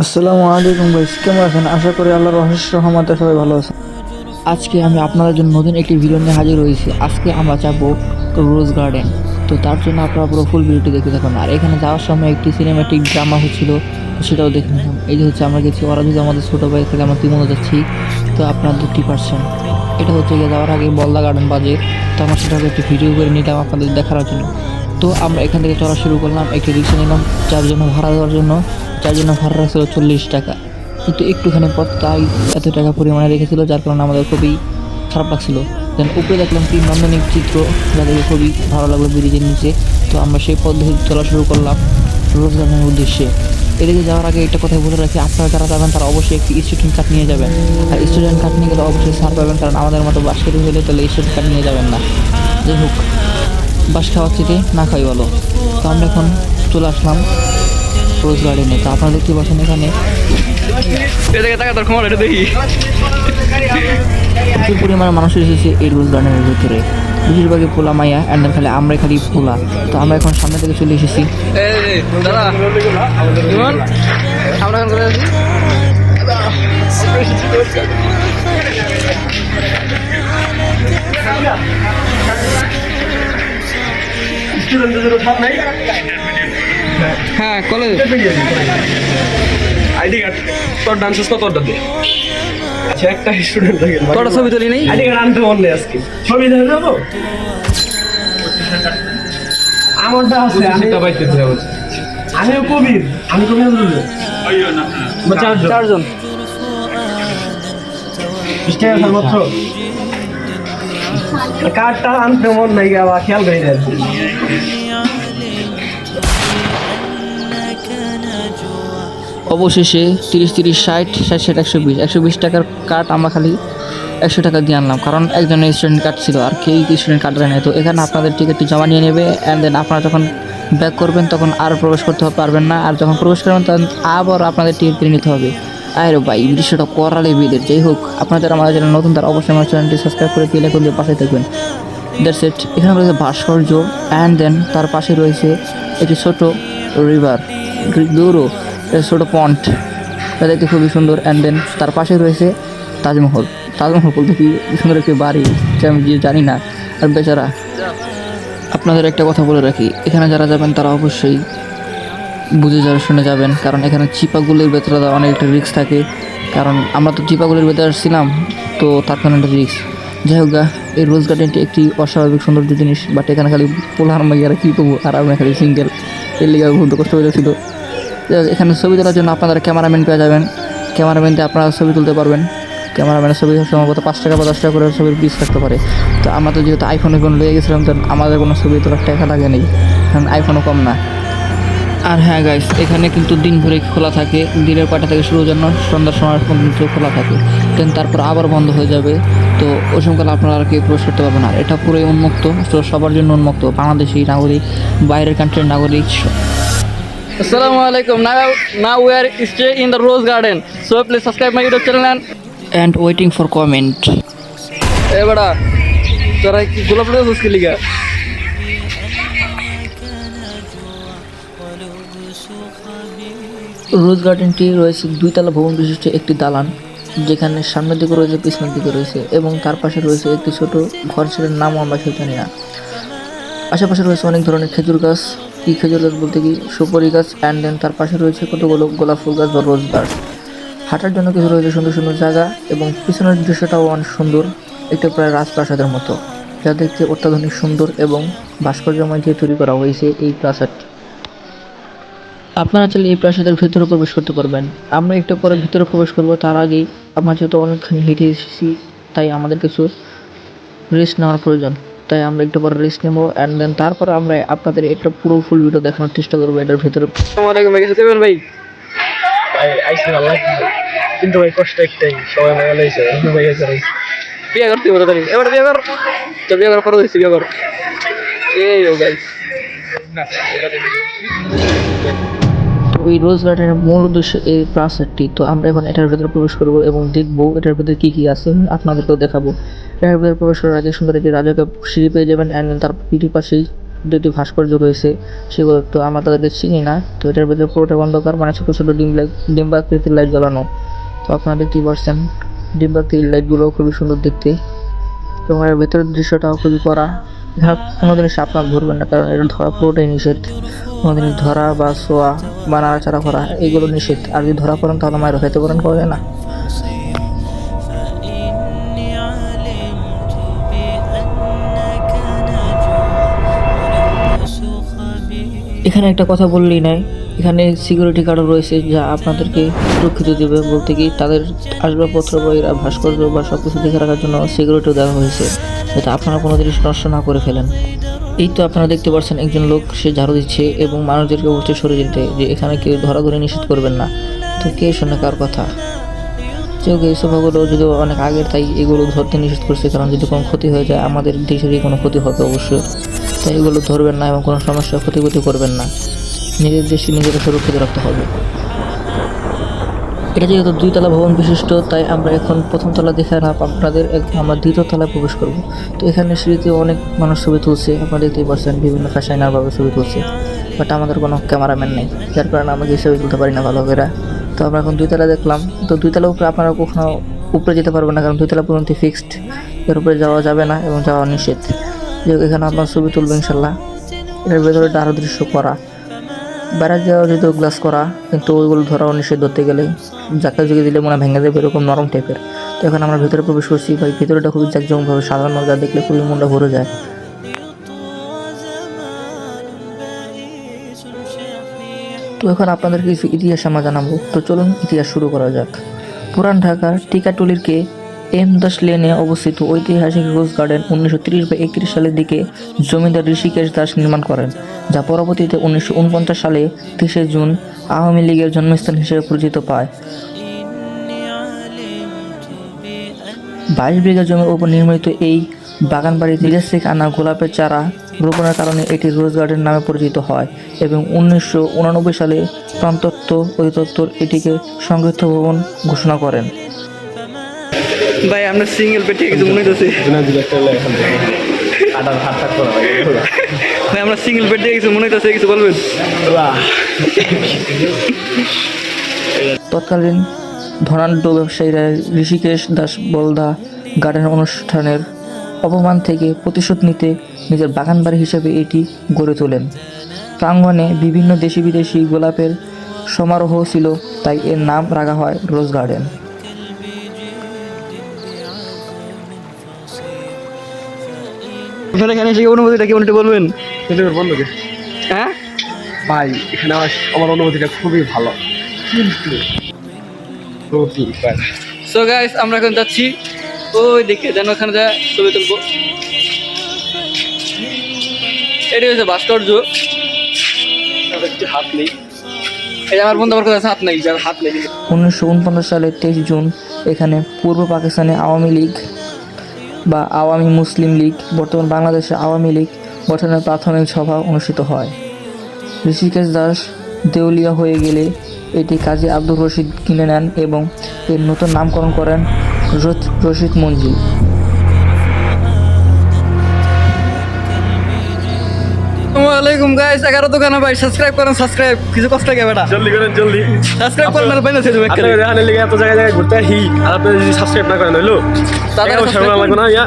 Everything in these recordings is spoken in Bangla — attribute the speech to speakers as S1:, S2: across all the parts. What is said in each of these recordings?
S1: আসসালামু আলাইকুম ভাই, কেমন আছেন? আশা করি আল্লাহর অশেষ রহমতে সবাই ভালো আছেন। আজকে আমি আপনাদের জন্য নতুন একটি ভিডিও নিয়ে হাজির হয়েছি। আজকে আমরা যাবো রোজ গার্ডেন। তো তার জন্য আপনারা পুরো ফুল ভিডিওটি দেখতে থাকুন। আর এখানে যাওয়ার সময় একটি সিনেম্যাটিক ড্রামা হচ্ছিল, তো সেটাও দেখে নিলাম। এই যে হচ্ছে আমরা গেছি ওরা যদি আমাদের ছোটো ভাই থেকে আমরা তিমুনো যাচ্ছি। তো আপনারা 2%, এটা হচ্ছে গিয়ে যাওয়ার আগে বলদা গার্ডেন বাজে। তো আমরা সেটাকে একটি ভিডিও করে নিলাম আপনাদের দেখার জন্য। তো আমরা এখান থেকে চলা শুরু করলাম, একটি রিক্সা নিলাম চারজনে ভাড়া দেওয়ার জন্য। চারজনের ভাড়া রাখছিল 40 টাকা, কিন্তু একটুখানি পথ তাই এত টাকা পরিমাণে রেখেছিল, যার কারণে আমাদের খুবই খারাপ লাগছিল। দেন উপরে দেখলাম কি নান্দনিক চিত্র, যা দেখে খুবই ভালো লাগলো ব্রিজের নিচে। তো আমরা সেই পদ্ধতি চলা শুরু করলাম রোজ গার্ডেনের উদ্দেশ্যে। এদিকে যাওয়ার আগে একটা কথা বলে রাখি, আপনারা যারা যাবেন তারা অবশ্যই একটি স্টুডেন্ট কার্ড নিয়ে যাবেন। আর স্টুডেন্ট কার্ড নিয়ে গেলে অবশ্যই ছাড় পাবেন, কারণ আমাদের মতো বাস খেতে হলে তাহলে স্টুডেন্ট কার্ড নিয়ে যাবেন না। যাই হোক, বাস খাওয়ার থেকে না খাই ভালো। তো আমরা এখন চলে আসলাম রোজ গার্ডেনে। তো আপনারা দেখতে পাচ্ছেন এখানে প্রচুর পরিমাণে মানুষ এসেছে এই রোজ গার্ডেনের ভিতরে, বেশিরভাগই পোলা মাইয়া, অ্যান্ড খালি আমরাই খালি পোলা। তো আমরা এখন সামনে থেকে চলে এসেছি। হ্যাঁ, কলেজ
S2: আইডি কার্ড তোর ডান্সেস কত অর্ডার দে? আচ্ছা, একটা স্টুডেন্ট লাগে
S1: তোরা ছবি তুলি নেই।
S2: আইডি কার্ড আনতে মন নেই আজকে। ছবি দেখে যাবো, আমারটা আছে। আমিও কবির, আমি কবির বলবো চারজন স্টেশন মাত্র। কার্ডটা আনতে মন নাই, আবার খেয়াল করে দেয়।
S1: অবশেষে 30, 30, 60, 60, 60, 120 টাকার কার্ড আমরা খালি 100 টাকা দিয়ে আনলাম, কারণ একজনের স্টুডেন্ট কার্ড ছিল আর কেউ স্টুডেন্ট কার্ড নেয়। তো এখানে আপনাদের টিকিটটি জমা নিয়ে নেবে, অ্যান্ড দেন আপনারা যখন ব্যাক করবেন তখন আর প্রবেশ করতে পারবেন না। আর যখন প্রবেশ করবেন তখন আবার আপনাদের টিকিট কিনে নিতে হবে। আরে ভাই, দৃশ্যটা করালে বিদের। যাই হোক, আপনারা যারা আমাদের চ্যানেল নতুন তারা অবশ্যই আমার চ্যানেলটি সাবস্ক্রাইব করে দিয়ে করলে পাশে থাকবেন। That's it. এখানে রয়েছে ভাস্কর্য, অ্যান্ড দেন তার পাশে রয়েছে একটি ছোট রিভার, দূরও ছোটো পন্ট, এটা দেখতে খুবই সুন্দর। অ্যান্ড দেন তার পাশে রয়েছে তাজমহল। তাজমহল বলতে কি সুন্দর একটি বাড়ি, যে আমি জানি না। আর বেচারা, আপনাদের একটা কথা বলে রাখি, এখানে যারা যাবেন তারা অবশ্যই বুঝে যাওয়া শুনে যাবেন, কারণ এখানে চিপাগুলির ভেতরে অনেকটা রিস্ক থাকে। কারণ আমরা তো চিপাগুলির ভেতরে আসছিলাম, তো তার কারণে একটা রিস্ক। যাই হোক, এই রোজ গার্ডেনটি একটি অস্বাভাবিক সৌন্দর্য জিনিস, বাট এখানে খালি পোলার মাইয়ারা কী করবো, আর আমরা খালি সিঙ্গেল, এর লিগে ঘুরতে কষ্ট হয়েছিল। এখানে ছবি তোলার জন্য আপনারা ক্যামেরাম্যান পেয়ে যাবেন। ক্যামেরাম্যান দিয়ে আপনারা ছবি তুলতে পারবেন। ক্যামেরাম্যানের ছবি সম্ভবত 5 টাকা বা 10 টাকা করে ছবির পিস থাকতে পারে। তো আমরা তো যেহেতু আইফোন লেগে গেছিলাম, তো আমাদের কোনো ছবি তোলার টাকা লাগে নেই, কারণ আইফোনও কম না। আর হ্যাঁ গাইস, এখানে কিন্তু দিন ভরে খোলা থাকে, দিনের 5টা থেকে শুরু, জন্য সন্ধ্যার সময় পর্যন্ত খোলা থাকে, দেন তারপর আবার বন্ধ হয়ে যাবে। তো ওই সময়কাল আপনারা আর কি প্রবেশ করতে পারবেন। আর এটা পুরোই উন্মুক্ত, তো সবার জন্য উন্মুক্ত, বাংলাদেশি নাগরিক, বাইরের কান্ট্রির নাগরিক।
S3: Assalamu alaikum. Now we are stay in the rose garden. So please subscribe my YouTube channel
S1: and waiting for comment.
S3: ए बड़ा তোরা কি গোলাপ ফুল उसके लिए
S1: রোজ গার্ডেনটি রয়েছে 2 তলা ভবন বিশিষ্ট একটি দালান, যেখানে সামনের দিকে রয়েছে, পিছনের দিকে রয়েছে, এবং তার পাশে রয়েছে একটি ছোট ঘর, সেটার নামও আমরা কেউ জানি না। আশেপাশে রয়েছে অনেক ধরনের খেজুর গাছ, কি খেজুর গাছ বলতে কি সুপারি গাছ, অ্যান্ড দেন তার পাশে রয়েছে কতগুলো গোলাপ ফুল গাছ বা রোজ গাছ। হাঁটার জন্য কিছু রয়েছে সুন্দর সুন্দর জায়গা, এবং পিছনের দৃশ্যটাও অনেক সুন্দর, এটা প্রায় রাজপ্রাসাদের মতো, যা দেখতে অত্যাধুনিক সুন্দর এবং ভাস্কর্যময় দিয়ে তৈরি করা হয়েছে এই প্রাসাদটি। আপনারা চাইলে এই প্রাসাদের ভেতরে প্রবেশ করতে পারবেন। আমরা একটু পরে ভিতরে প্রবেশ করব, তার আগেই আমরা যেহেতু অনেকখানি হেঁটে এসেছি, তাই আমাদের কিছু রেস্ট নেওয়ার প্রয়োজন। তাই আমরা একটু পরে রেস্ট নেবো, অ্যান্ড দেন তারপরে আমরা আপনাদের এটা পুরো ফুল ভিডিও দেখানোর চেষ্টা করবো এটার ভেতরে।
S3: আসসালামু আলাইকুম ভাই, কেমন আছেন ভাই?
S2: আইসি ভালো লাগছে, কিন্তু ভাই কষ্ট একটাই, সবাই ভালো হয়েছে ভাই আছে।
S3: বিয়ে করতে বলো তাহলে, এবার বিয়ে কর, তো বিয়ে কর, করো দিচ্ছি বিয়ে কর। এই ও গাইস,
S1: তো ওই রোজ গার্ডেনের মূল উদ্দেশ্য এই প্রাসাদটি। তো আমরা এখন এটার ভেতরে প্রবেশ করবো এবং দেখবো এটার ভেতরে কী কী আছে, আপনাদেরকেও দেখাবো। এটার ভেতরে প্রবেশ করার আগে সুন্দর একটি রাজাকে সিঁড়ি পেয়ে যাবেন, অ্যান্ড তার পিঠের পাশেই দুটি ভাস্কর্য রয়েছে, সেগুলো তো আমরা তাদেরকে চিনি না। তো এটার ভিতরে পুরোটা অন্ধকার, মানে ছোটো ছোটো ডিম্বাকৃতির লাইট জ্বালানো। তো আপনারা দেখতেই পাচ্ছেন ডিম্বাকৃতির লাইটগুলো খুবই সুন্দর দেখতে, এবং এর ভেতরের দৃশ্যটাও খুবই কড়া। এখানে কোনো জিনিস আপনার ধরবেন না, কারণ এটা ধরা পুরোটাই নিষেধ। কোনো জিনিস ধরা বা ছোঁয়া বা নাড়াচাড়া করা এগুলো নিষেধ। আর যদি ধরা পড়েন তাহলে মায়ের খেতে পারেন, করে না। এখানে একটা কথা বললেই নাই, এখানে সিকিউরিটি গার্ডও রয়েছে যা আপনাদেরকে সুরক্ষিত দেবে। বলতে কি তাদের আসবাবপত্র বা এরা ভাস্কর্য বা সব কিছু দেখে রাখার জন্য সিকিউরিটিও দেওয়া হয়েছে, যাতে আপনারা কোনো জিনিস নষ্ট না করে ফেলেন। এই তো আপনারা দেখতে পাচ্ছেন একজন লোক সে ঝাড়ু দিচ্ছে এবং মানুষদেরকে বলছে সরে যেতে, যে এখানে কেউ ধরাধরি নিষেধ করবেন না। তো কে শোনে কার কথা? যেহেতু এই সোফাগুলো যদিও অনেক আগের, তাই এগুলো ধরতে নিষেধ করছে, কারণ যদি কোনো ক্ষতি হয়ে যায় আমাদের দেশেরই কোনো ক্ষতি হবে অবশ্যই। তাই এগুলো ধরবেন না এবং কোনো সমস্যার ক্ষতি করবেন না। নিজের দেশকে নিজেকে সুরক্ষিত রাখতে হবে। এটা যেহেতু 2 তলা ভবন বিশিষ্ট, তাই আমরা এখন প্রথম তলা দেখে না আপনাদের আমরা 2য় তলায় প্রবেশ করব। তো এখানে সিঁড়িতে অনেক মানুষ ছবি তুলছে, আপনারা দেখতেই পাচ্ছেন বিভিন্ন ফ্যাশনারভাবে ছবি তুলছে, বাট আমাদের কোনো ক্যামেরাম্যান নেই, যার কারণে আমরা ছবি তুলতে পারি না ভালো করে। তো আমরা এখন 2 তলা দেখলাম। তো 2 তলার উপরে আপনারা কখনো উপরে যেতে পারবেন না, কারণ 2 তলা পর্যন্ত ফিক্সড, এর উপরে যাওয়া যাবে না এবং যাওয়া নিষেধ। যেহেতু এখানে আপনার ছবি তুলবে ইনশাল্লাহ। এটার ভেতরে আরও দৃশ্য করা, বেড়া যাওয়া যদিও গ্লাস করা, কিন্তু ওইগুলো ধরাও নিষেধ। ধরতে গেলে যাকে জুগে দিলে মনে ভেঙে দেবে, এরকম নরম টাইপের। তো এখন আমরা ভেতরে প্রবেশ করছি ভাই, ভেতরেটা খুবই জাঁকজমকভাবে সাজানো, যা দেখলে খুবই মনটা ভরে যায়। তো এখন আপনাদের কিছু ইতিহাস আমরা জানাবো। তো চলুন ইতিহাস শুরু করা যাক। পুরান ঢাকার টিকাটুলির M10 লেনে অবস্থিত ঐতিহাসিক রোজ গার্ডেন 1930 বা 31 সালের দিকে জমিদার ঋষিকেশ দাস নির্মাণ করেন, যা পরবর্তীতে 1949 সালে 30 জুন আওয়ামী লীগের জন্মস্থান হিসেবে পরিচিত পায়। 22 বিঘা জমির উপর নির্মিত এই বাগানবাড়িতে বিদেশ থেকে আনা গোলাপের চারা রোপণের কারণে এটি রোজ গার্ডেন নামে পরিচিত হয়, এবং 1989 সালে প্রত্নতত্ত্ব অধিদপ্তর এটিকে সংরক্ষিত ভবন ঘোষণা করেন।
S3: ভাই আমরা সিঙ্গেল পেটে কিছু মনে হচ্ছে, ভাই আমরা সিঙ্গেল পেটে কিছু মনে হচ্ছে, কিছু বলবেন?
S1: তৎকালীন ধনাঢ্য ব্যবসায়ীরা ঋষিকেশ দাস বলদা গার্ডেন অনুষ্ঠানের অপমান থেকে প্রতিশোধ নিতে নিজের বাগানবাড়ি হিসেবে এটি গড়ে তোলেন। প্রাঙ্গণে বিভিন্ন দেশি বিদেশি গোলাপের সমারোহ ছিল, তাই এর নাম রাখা হয় রোজ গার্ডেন।
S3: আপনারা এখানে এসে অনুভূতিটা কেমন একটু বলবেন?
S2: বন্ধুকে
S3: হ্যাঁ
S2: ভাই, এখানে আমার অনুভূতিটা খুবই ভালো, কিন্তু
S3: সো গাইস আমরা এখন যাচ্ছি ওই দিকে, যেন ওখানে যা ছবি তুলবো। এটি হচ্ছে ভাস্কর্য,
S2: হাত নেই।
S3: এই আমার বন্ধু আমার কাছে হাত নেই, যার হাত নেই।
S1: 1949 সালের 23 জুন এখানে পূর্ব পাকিস্তানে আওয়ামী লীগ বা আওয়ামী মুসলিম লীগ, বর্তমান বাংলাদেশে আওয়ামী লীগ গঠনের প্রাথমিক সভা অনুষ্ঠিত হয়। ঋষিকেশ দাস দেউলিয়া হয়ে গেলে এটি কাজী আব্দুর রশিদ কিনে নেন এবং এর নতুন নামকরণ করেন রশিদ মঞ্জিল।
S3: আসসালামাইকুম গাইস, 11 দোকানে ভাই সাবস্ক্রাইব করেন, সাবস্ক্রাইব কিছু কষ্ট লাগে বেটা,
S2: জলদি করেন, জলদি
S3: সাবস্ক্রাইব করেন আর বাইনা ছেড়ে
S2: আপনাদের এখানে লিগে এত জায়গায় ঘুরতে আসি, আর আপনারা যদি সাবস্ক্রাইব না করেন হইলো
S3: তাদের
S2: সামনে লাগবে না। ইয়া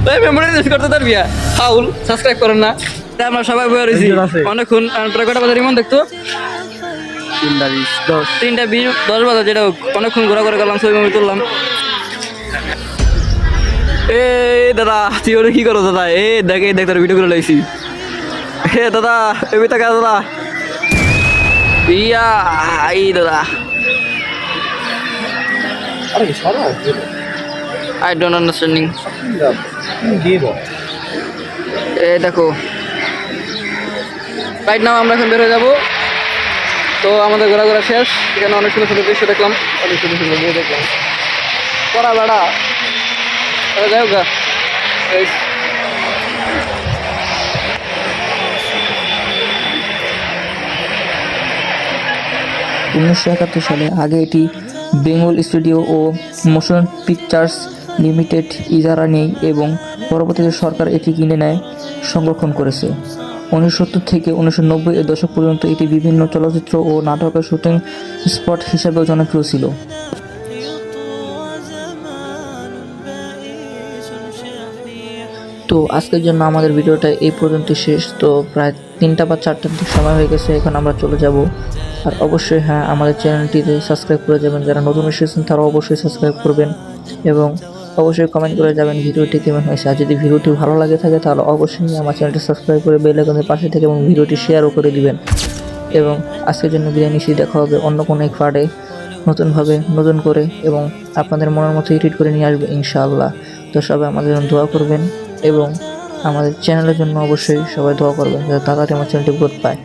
S3: ভাই মেমোরি করতে পারবি ফাউল, সাবস্ক্রাইব করেন না। তাই আমরা সবাই বয়ে রয়েছি অনেকক্ষণ। ট্রাকটা বাজার ইমন দেখতো 3টা 20 বাজার, যেটা অনেকক্ষণ ঘোরা করে গেলাম, ছবি মুভি তুললাম। এ দাদা তুই ওরে কি করো দাদা? এ দেখ দেখ তোর ভিডিও করে লাইছি। হে দাদা এমনি টাকা দাদা, ইয়া এই দাদা I don't understanding. এই দেখো রাইট নাও আমরা এখন বের হয়ে যাবো। তো আমাদের ঘোরাঘোরা শেষ, এখানে অনেক সুন্দর সুন্দর দৃশ্য দেখলাম, অনেক সুন্দর সুন্দর মেয়ে দেখলাম। পড়া বেড়া যাই হোক গা।
S1: 1971 সালে আগে এটি বেঙ্গল স্টুডিও ও মোশন পিকচার্স লিমিটেড ইজারা নেই এবং পরবর্তীতে সরকার এটি কিনে নেয়, সংরক্ষণ করেছে। 1970 থেকে 1990 এর দশক পর্যন্ত এটি বিভিন্ন চলচ্চিত্র ও নাটকের শুটিং স্পট হিসাবেও জনপ্রিয় ছিল। তো আজকের জন্য আমাদের ভিডিওটা এই পর্যন্ত শেষ। তো প্রায় 3টা বা 4টার দিক সময় হয়ে গেছে, এখন আমরা চলে যাব। আর অবশ্যই হ্যাঁ, আমাদের চ্যানেলটিতে সাবস্ক্রাইব করে যাবেন, যারা নতুন এসেছেন তারা অবশ্যই সাবস্ক্রাইব করবেন এবং অবশ্যই কমেন্ট করে যাবেন ভিডিওটি কেমন হয়েছে। আর যদি ভিডিওটি ভালো লাগে থাকে তাহলে অবশ্যই আমার চ্যানেলটি সাবস্ক্রাইব করে বেল আইকনের পাশে থেকে এবং ভিডিওটি শেয়ারও করে দিবেন। এবং আজকের জন্য বিদায় নিচ্ছি, দেখা হবে অন্য কোনো এক পার্টে নতুনভাবে নতুন করে এবং আপনাদের মনের মতো এডিট করে নিয়ে আসবে ইনশাআল্লাহ। তো সবাই আমাদের জন্য দোয়া করবেন এবং আমাদের চ্যানেলের জন্য অবশ্যই সবাই দোয়া করবেন যাতে তাড়াতাড়ি আমার চ্যানেলটি গ্রোথ পায়।